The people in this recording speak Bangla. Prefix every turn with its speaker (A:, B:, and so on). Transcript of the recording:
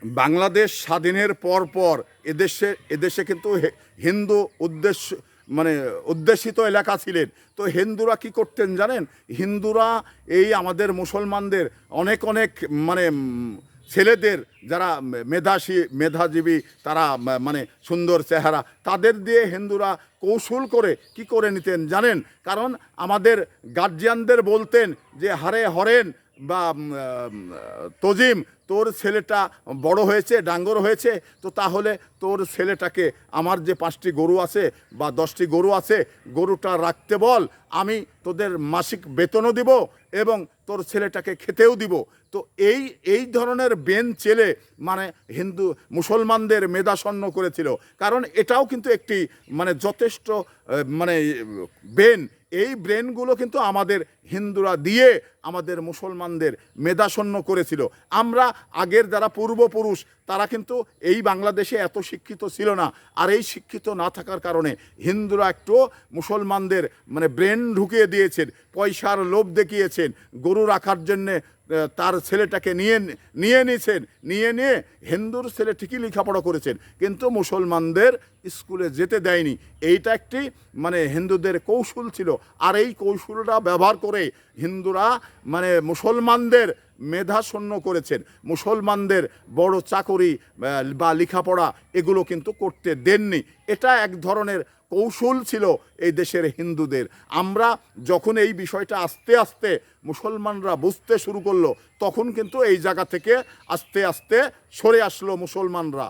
A: বাংলাদেশ স্বাধীনের পর এদেশে কিন্তু হিন্দু উদ্দেশিত এলাকা ছিলেন। তো হিন্দুরা কি করতেন জানেন? হিন্দুরা এই আমাদের মুসলমানদের অনেক অনেক মানে ছেলেদের যারা মেধাজীবী, তারা মানে সুন্দর চেহারা, তাদের দিয়ে হিন্দুরা কৌশল করে কি করে নিতেন জানেন? কারণ আমাদের গার্জিয়ানদের বলতেন যে হারে হরেন বা তজিম, তোর ছেলেটা বড় হয়েছে, ডাঙ্গর হয়েছে, তো তাহলে তোর ছেলেটাকে আমার যে 5টি গরু আছে বা 10টি গরু আছে, গরুটা রাখতে বল, আমি তোদের মাসিক বেতনও দিব এবং তোর ছেলেটাকে খেতেও দিব। তো এই ধরনের বেন চেলে মানে মুসলমানদের মেধাশূন্য করেছিল। কারণ এটাও কিন্তু একটি মানে যথেষ্ট মানে এই ব্রেনগুলো কিন্তু আমাদের হিন্দুরা দিয়ে আমাদের মুসলমানদের মেধাশূন্য করেছিল। আমরা আগের যারা পূর্বপুরুষ, তারা কিন্তু এই বাংলাদেশে এত শিক্ষিত ছিল না। আর এই শিক্ষিত না থাকার কারণে হিন্দুরা একটু মুসলমানদের মানে ব্রেন ঢুকিয়ে দিয়েছেন, পয়সার লোভ দেখিয়েছেন, গরু রাখার জন্যে তার ছেলেটাকে নিয়ে হিন্দুর ছেলে ঠিকই লেখাপড়া করেছেন, কিন্তু মুসলমানদের স্কুলে যেতে দেয়নি। এইটা একটি মানে হিন্দুদের কৌশল ছিল। আর এই কৌশলটা ব্যবহার করে হিন্দুরা মানে মুসলমানদের মেধাশূন্য করেছেন। মুসলমানদের বড় চাকরি বা লেখাপড়া এগুলো কিন্তু করতে দেননি। এটা এক ধরনের কৌশল ছিল এই দেশের হিন্দুদের। আমরা যখন এই বিষয়টা আস্তে আস্তে মুসলমানরা বুঝতে শুরু করলো, তখন কিন্তু এই জায়গা থেকে আস্তে আস্তে সরে আসলো মুসলমানরা।